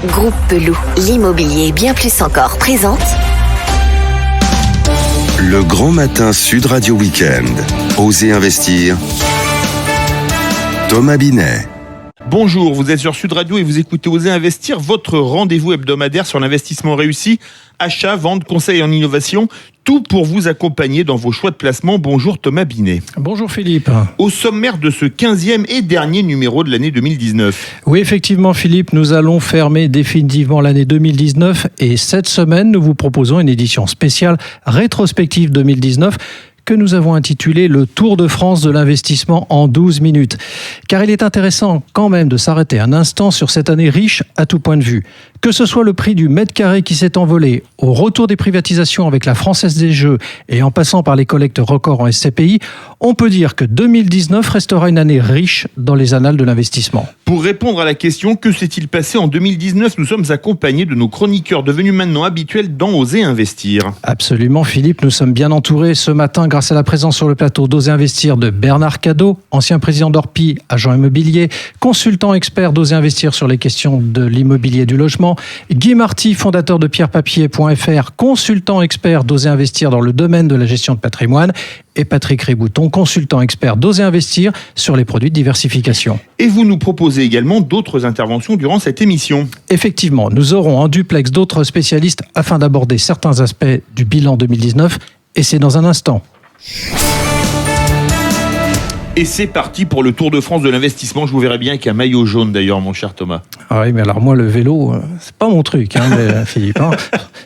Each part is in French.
Groupe Pelou, l'immobilier bien plus encore présente Le Grand Matin Sud Radio Week-end. Osez investir. Thomas Binet. Bonjour, vous êtes sur Sud Radio et vous écoutez Osez investir, votre rendez-vous hebdomadaire sur l'investissement réussi, achat, vente, conseil en innovation, tout pour vous accompagner dans vos choix de placement. Bonjour Thomas Binet. Bonjour Philippe. Au sommaire de ce 15e et dernier numéro de l'année 2019. Oui, effectivement Philippe, nous allons fermer définitivement l'année 2019 et cette semaine, nous vous proposons une édition spéciale rétrospective 2019 que nous avons intitulé le Tour de France de l'investissement en 12 minutes. Car il est intéressant quand même de s'arrêter un instant sur cette année riche à tout point de vue. Que ce soit le prix du mètre carré qui s'est envolé, au retour des privatisations avec la Française des Jeux et en passant par les collectes records en SCPI, on peut dire que 2019 restera une année riche dans les annales de l'investissement. Pour répondre à la question, que s'est-il passé en 2019 ? Nous sommes accompagnés de nos chroniqueurs devenus maintenant habituels dans Oser investir. Absolument Philippe, nous sommes bien entourés ce matin grâce à la présence sur le plateau d'Oser investir de Bernard Cadot, ancien président d'Orpi, agent immobilier, consultant expert d'Oser investir sur les questions de l'immobilier et du logement, Guy Marty, fondateur de pierrepapier.fr, consultant expert d'Oser investir dans le domaine de la gestion de patrimoine, et Patrick Ribouton, consultant expert d'Oser investir sur les produits de diversification. Et vous nous proposez également d'autres interventions durant cette émission. Effectivement, nous aurons en duplex d'autres spécialistes afin d'aborder certains aspects du bilan 2019, et c'est dans un instant. Et c'est parti pour le Tour de France de l'investissement. Je vous verrai bien avec un maillot jaune d'ailleurs, mon cher Thomas. Ah oui, mais alors moi, le vélo, c'est pas mon truc, Philippe.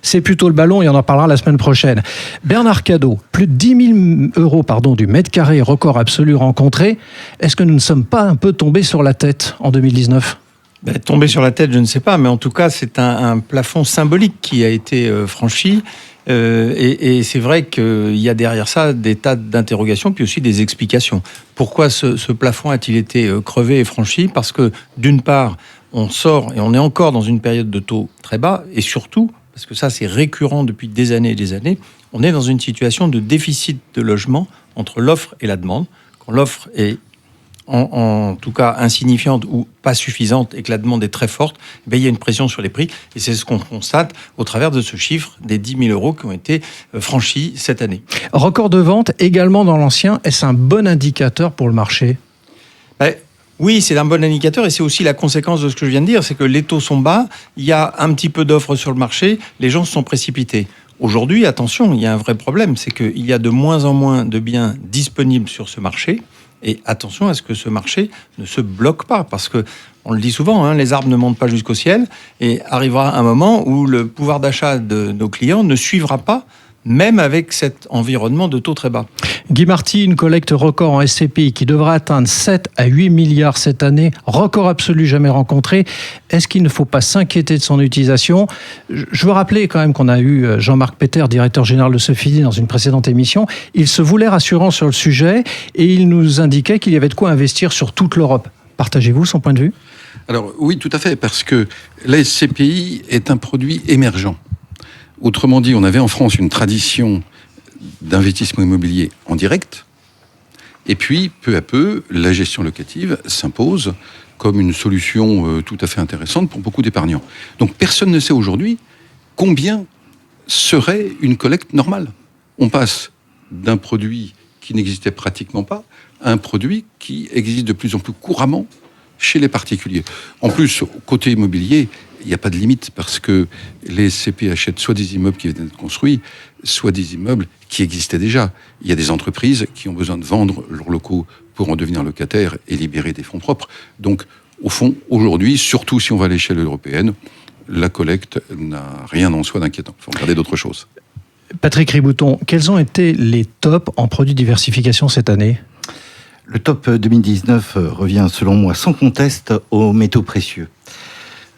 C'est plutôt le ballon et on en parlera la semaine prochaine. Bernard Cadot, plus de 10 000 euros du mètre carré, record absolu rencontré. Est-ce que nous ne sommes pas un peu tombés sur la tête en 2019 ? Tomber sur la tête, je ne sais pas, mais en tout cas, c'est un plafond symbolique qui a été franchi. Et c'est vrai qu'il y a derrière ça des tas d'interrogations, puis aussi des explications. Pourquoi ce plafond a-t-il été crevé et franchi ? Parce que, d'une part, on sort et on est encore dans une période de taux très bas, et surtout, parce que ça c'est récurrent depuis des années et des années, on est dans une situation de déficit de logement entre l'offre et la demande. Quand l'offre est en tout cas insignifiante ou pas suffisante et que la demande est très forte, il y a une pression sur les prix. Et c'est ce qu'on constate au travers de ce chiffre des 10 000 euros qui ont été franchis cette année. Record de vente également dans l'ancien. Est-ce un bon indicateur pour le marché ? Oui, c'est un bon indicateur et c'est aussi la conséquence de ce que je viens de dire. C'est que les taux sont bas, il y a un petit peu d'offres sur le marché, les gens se sont précipités. Aujourd'hui, attention, il y a un vrai problème, c'est qu'il y a de moins en moins de biens disponibles sur ce marché. Et attention à ce que ce marché ne se bloque pas, parce que on le dit souvent, les arbres ne montent pas jusqu'au ciel, et arrivera un moment où le pouvoir d'achat de nos clients ne suivra pas, même avec cet environnement de taux très bas. Guy Marty, une collecte record en SCPI qui devra atteindre 7 à 8 milliards cette année, record absolu jamais rencontré. Est-ce qu'il ne faut pas s'inquiéter de son utilisation ? Je veux rappeler quand même qu'on a eu Jean-Marc Peter, directeur général de Sofidy, dans une précédente émission. Il se voulait rassurant sur le sujet et il nous indiquait qu'il y avait de quoi investir sur toute l'Europe. Partagez-vous son point de vue ? Alors oui, tout à fait, parce que la SCPI est un produit émergent. Autrement dit, on avait en France une tradition d'investissement immobilier en direct, et puis, peu à peu, la gestion locative s'impose comme une solution tout à fait intéressante pour beaucoup d'épargnants. Donc, personne ne sait aujourd'hui combien serait une collecte normale. On passe d'un produit qui n'existait pratiquement pas à un produit qui existe de plus en plus couramment chez les particuliers. En plus, côté immobilier, il n'y a pas de limite parce que les SCP achètent soit des immeubles qui viennent d'être construits, soit des immeubles qui existaient déjà. Il y a des entreprises qui ont besoin de vendre leurs locaux pour en devenir locataires et libérer des fonds propres. Donc, au fond, aujourd'hui, surtout si on va à l'échelle européenne, la collecte n'a rien en soi d'inquiétant. Il faut regarder d'autres choses. Patrick Ribouton, quels ont été les tops en produits de diversification cette année ? Le top 2019 revient, selon moi, sans conteste aux métaux précieux.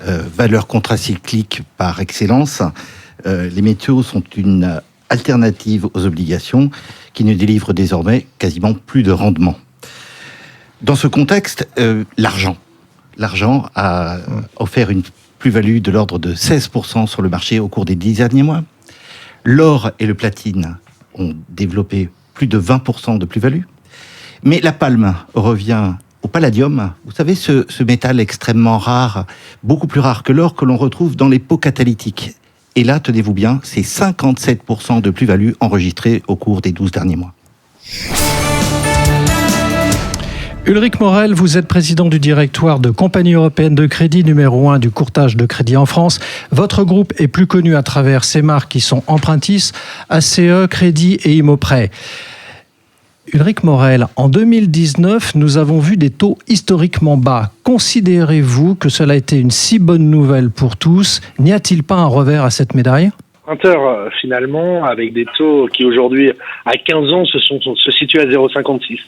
Valeur contracyclique par excellence, les métaux sont une alternative aux obligations qui ne délivrent désormais quasiment plus de rendement. Dans ce contexte, l'argent a offert une plus-value de l'ordre de 16% sur le marché au cours des 10 derniers mois. L'or et le platine ont développé plus de 20% de plus-value. Mais la palme revient au palladium. Vous savez, ce métal extrêmement rare, beaucoup plus rare que l'or, que l'on retrouve dans les pots catalytiques. Et là, tenez-vous bien, c'est 57% de plus-value enregistrée au cours des 12 derniers mois. Ulrich Morel, vous êtes président du directoire de Compagnie Européenne de Crédit, numéro 1 du courtage de crédit en France. Votre groupe est plus connu à travers ses marques qui sont Empruntis, ACE, Crédit et Immoprêt. Ulrich Morel, en 2019, nous avons vu des taux historiquement bas. Considérez-vous que cela a été une si bonne nouvelle pour tous? N'y a-t-il pas un revers à cette médaille? Finalement, avec des taux qui aujourd'hui, à 15 ans, se situent à 0,56.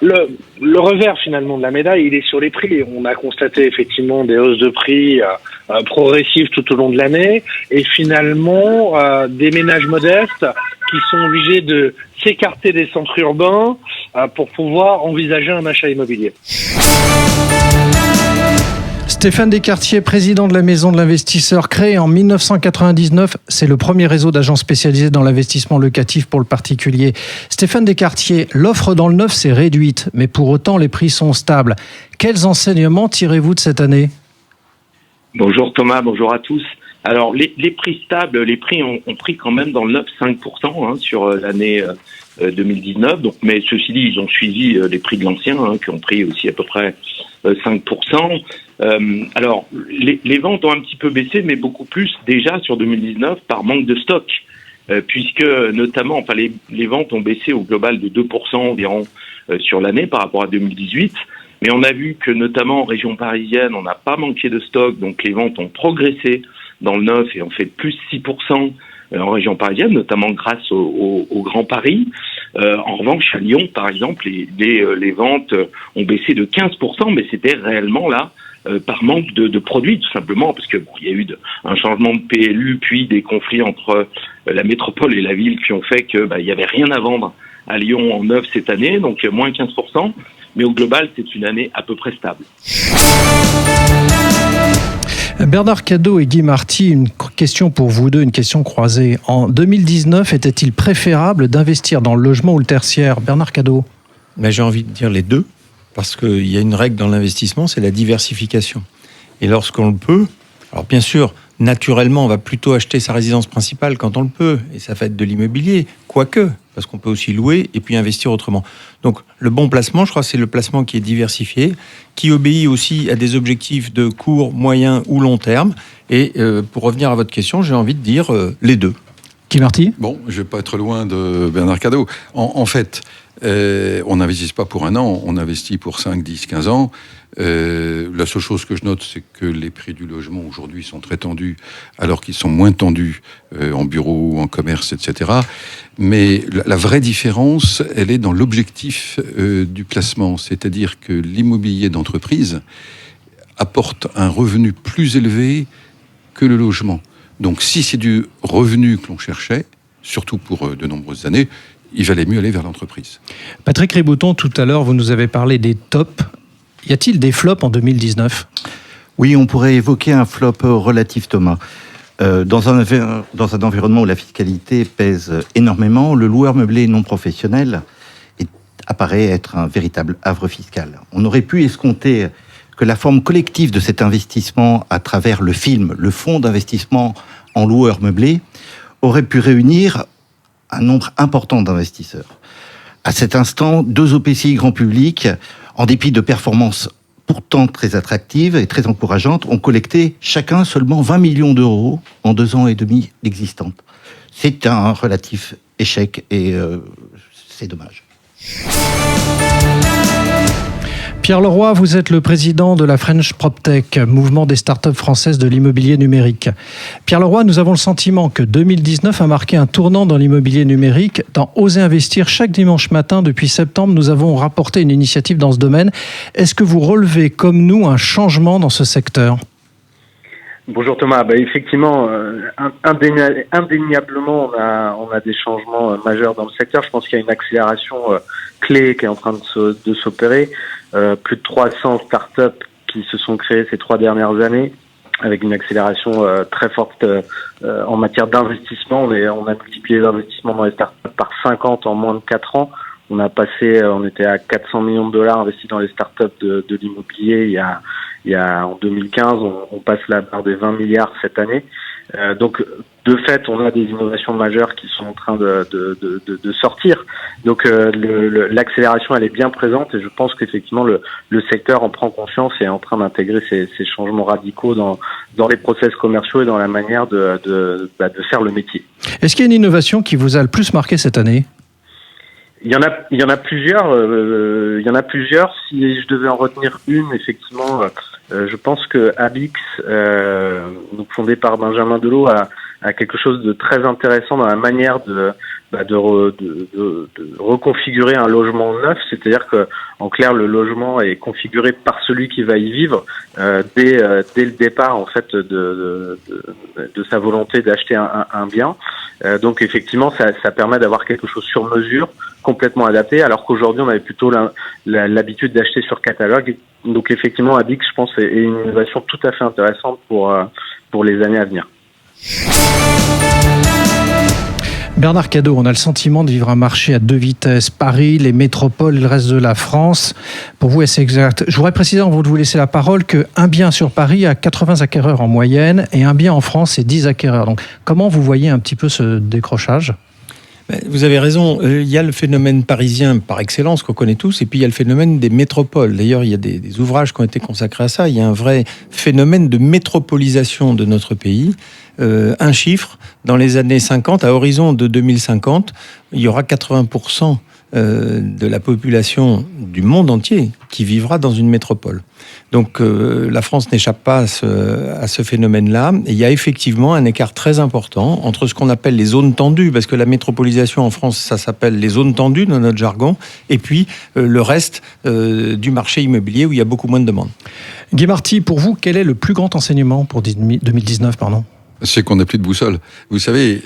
Le revers finalement de la médaille, il est sur les prix. On a constaté effectivement des hausses de prix progressives tout au long de l'année, et finalement des ménages modestes qui sont obligés de s'écarter des centres urbains pour pouvoir envisager un achat immobilier. Stéphane Descartier, président de la Maison de l'Investisseur, créé en 1999. C'est le premier réseau d'agences spécialisées dans l'investissement locatif pour le particulier. Stéphane Descartier, l'offre dans le neuf s'est réduite, mais pour autant les prix sont stables. Quels enseignements tirez-vous de cette année? Bonjour Thomas, bonjour à tous. Alors les prix stables, les prix ont pris quand même dans le neuf 5% sur l'année 2019. Donc, mais ceci dit, ils ont suivi les prix de l'ancien qui ont pris aussi à peu près 5%. Alors les ventes ont un petit peu baissé, mais beaucoup plus déjà sur 2019 par manque de stock, puisque notamment, les ventes ont baissé au global de 2% environ sur l'année par rapport à 2018. Mais on a vu que notamment en région parisienne, on n'a pas manqué de stock, donc les ventes ont progressé dans le neuf et ont fait plus 6% en région parisienne, notamment grâce au Grand Paris. En revanche, à Lyon, par exemple, les ventes ont baissé de 15%, mais c'était réellement là par manque de produits, tout simplement, parce que il y a eu un changement de PLU, puis des conflits entre la métropole et la ville qui ont fait que il y avait rien à vendre à Lyon en neuf cette année, donc moins 15%. Mais au global, c'est une année à peu près stable. Bernard Cadot et Guy Marty, une question pour vous deux, une question croisée. En 2019, était-il préférable d'investir dans le logement ou le tertiaire? Bernard Cadot. J'ai envie de dire les deux, parce qu'il y a une règle dans l'investissement, c'est la diversification. Et lorsqu'on le peut, alors bien sûr, naturellement, on va plutôt acheter sa résidence principale quand on le peut, et ça fait être de l'immobilier, quoique, parce qu'on peut aussi louer et puis investir autrement. Donc le bon placement, je crois, c'est le placement qui est diversifié, qui obéit aussi à des objectifs de court, moyen ou long terme. Et pour revenir à votre question, j'ai envie de dire les deux. Guy Marty? Bon, je ne vais pas être loin de Bernard Cadot. En fait, on n'investit pas pour un an, on investit pour 5, 10, 15 ans. La seule chose que je note, c'est que les prix du logement aujourd'hui sont très tendus, alors qu'ils sont moins tendus en bureau, en commerce, etc. Mais la vraie différence, elle est dans l'objectif du placement. C'est-à-dire que l'immobilier d'entreprise apporte un revenu plus élevé que le logement. Donc si c'est du revenu que l'on cherchait, surtout pour de nombreuses années, il valait mieux aller vers l'entreprise. Patrick Ribouton, tout à l'heure, vous nous avez parlé des tops. Y a-t-il des flops en 2019? Oui, on pourrait évoquer un flop relatif, Thomas. Dans un environnement où la fiscalité pèse énormément, le loueur meublé non professionnel apparaît être un véritable havre fiscal. On aurait pu escompter que la forme collective de cet investissement à travers le film, le fonds d'investissement en loueur meublé, aurait pu réunir un nombre important d'investisseurs. À cet instant, 2 OPCI grand public, en dépit de performances pourtant très attractives et très encourageantes, ont collecté chacun seulement 20 millions d'euros en 2 ans et demi d'existence. C'est un relatif échec et c'est dommage. Pierre Leroy, vous êtes le président de la French PropTech, mouvement des startups françaises de l'immobilier numérique. Pierre Leroy, nous avons le sentiment que 2019 a marqué un tournant dans l'immobilier numérique. Dans Oser investir, chaque dimanche matin, depuis septembre, nous avons rapporté une initiative dans ce domaine. Est-ce que vous relevez, comme nous, un changement dans ce secteur ? Bonjour Thomas, effectivement, indéniablement, on a des changements majeurs dans le secteur. Je pense qu'il y a une accélération clé qui est en train de s'opérer. Plus de 300 startups qui se sont créées ces 3 dernières années, avec une accélération très forte en matière d'investissement. On a multiplié l'investissement dans les startups par 50 en moins de 4 ans. on était à 400 millions de dollars investis dans les startups de l'immobilier il y a en 2015, on passe la barre des 20 milliards cette année. Donc de fait, on a des innovations majeures qui sont en train de sortir. Donc l'accélération, elle est bien présente, et je pense qu'effectivement le secteur en prend conscience et est en train d'intégrer ces changements radicaux dans les process commerciaux et dans la manière de faire le métier. Est-ce qu'il y a une innovation qui vous a le plus marqué cette année ? Il y en a plusieurs. Si je devais en retenir une, effectivement, je pense que Abix, donc fondé par Benjamin Delot, a quelque chose de très intéressant dans la manière de reconfigurer un logement neuf. C'est-à-dire que, en clair, le logement est configuré par celui qui va y vivre dès le départ, en fait, de sa volonté d'acheter un bien. Donc, effectivement, ça permet d'avoir quelque chose sur mesure, complètement adapté, alors qu'aujourd'hui, on avait plutôt l'habitude d'acheter sur catalogue. Donc, effectivement, Abix, je pense, est une innovation tout à fait intéressante pour les années à venir. Bernard Cadot, on a le sentiment de vivre un marché à deux vitesses. Paris, les métropoles, le reste de la France. Pour vous, est-ce exact ? Je voudrais préciser, avant de vous laisser la parole, qu'un bien sur Paris a 80 acquéreurs en moyenne et un bien en France, c'est 10 acquéreurs. Donc, comment vous voyez un petit peu ce décrochage ? Vous avez raison, il y a le phénomène parisien par excellence qu'on connaît tous, et puis il y a le phénomène des métropoles. D'ailleurs, il y a des ouvrages qui ont été consacrés à ça. Il y a un vrai phénomène de métropolisation de notre pays. Un chiffre, dans les années 50, à horizon de 2050, il y aura 80% de la population du monde entier qui vivra dans une métropole. Donc la France n'échappe pas à ce phénomène-là. Et il y a effectivement un écart très important entre ce qu'on appelle les zones tendues, parce que la métropolisation en France, ça s'appelle les zones tendues dans notre jargon, et puis le reste du marché immobilier où il y a beaucoup moins de demandes. Guy Marty, pour vous, quel est le plus grand enseignement pour 2019 ? C'est qu'on n'a plus de boussole. Vous savez,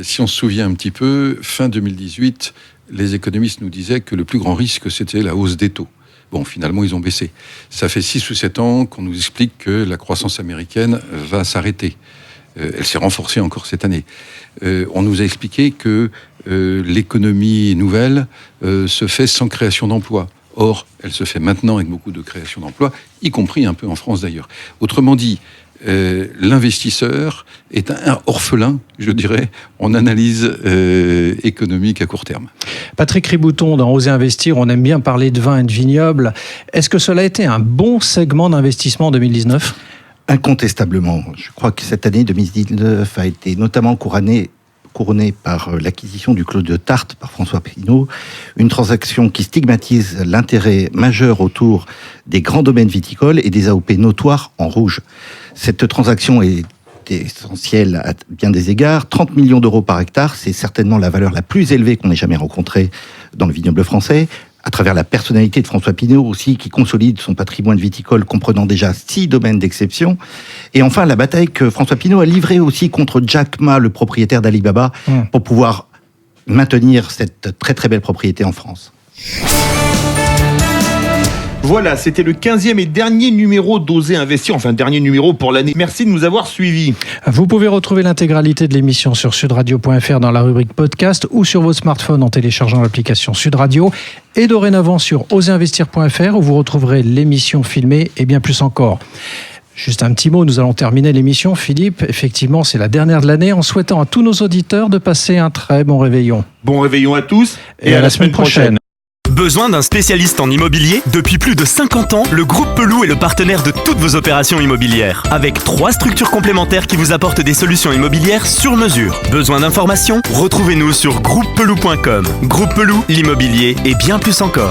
si on se souvient un petit peu, fin 2018, les économistes nous disaient que le plus grand risque, c'était la hausse des taux. Bon, finalement, ils ont baissé. Ça fait 6 ou 7 ans qu'on nous explique que la croissance américaine va s'arrêter. Elle s'est renforcée encore cette année. On nous a expliqué que l'économie nouvelle se fait sans création d'emplois. Or, elle se fait maintenant avec beaucoup de création d'emplois, y compris un peu en France d'ailleurs. Autrement dit, l'investisseur est un orphelin, je dirais, en analyse économique à court terme. Patrick Ribouton, dans Oser Investir, on aime bien parler de vin et de vignoble. Est-ce que cela a été un bon segment d'investissement en 2019 ? Incontestablement. Je crois que cette année 2019 a été notamment couronnée par l'acquisition du Clos de Tarte par François Pinault, une transaction qui stigmatise l'intérêt majeur autour des grands domaines viticoles et des AOP notoires en rouge. Cette transaction est essentielle à bien des égards. 30 millions d'euros par hectare, c'est certainement la valeur la plus élevée qu'on ait jamais rencontrée dans le vignoble français, à travers la personnalité de François Pinault aussi, qui consolide son patrimoine viticole comprenant déjà 6 domaines d'exception. Et enfin, la bataille que François Pinault a livrée aussi contre Jack Ma, le propriétaire d'Alibaba, pour pouvoir maintenir cette très très belle propriété en France. Voilà, c'était le 15e et dernier numéro d'Oser Investir, enfin dernier numéro pour l'année. Merci de nous avoir suivis. Vous pouvez retrouver l'intégralité de l'émission sur sudradio.fr dans la rubrique podcast ou sur votre smartphone en téléchargeant l'application Sud Radio, et dorénavant sur oserinvestir.fr où vous retrouverez l'émission filmée et bien plus encore. Juste un petit mot, nous allons terminer l'émission. Philippe, effectivement, c'est la dernière de l'année, en souhaitant à tous nos auditeurs de passer un très bon réveillon. Bon réveillon à tous et à la semaine prochaine. Besoin d'un spécialiste en immobilier ? Depuis plus de 50 ans, le groupe Pelou est le partenaire de toutes vos opérations immobilières. Avec 3 structures complémentaires qui vous apportent des solutions immobilières sur mesure. Besoin d'informations ? Retrouvez-nous sur groupepelou.com. Groupe Pelou, l'immobilier et bien plus encore.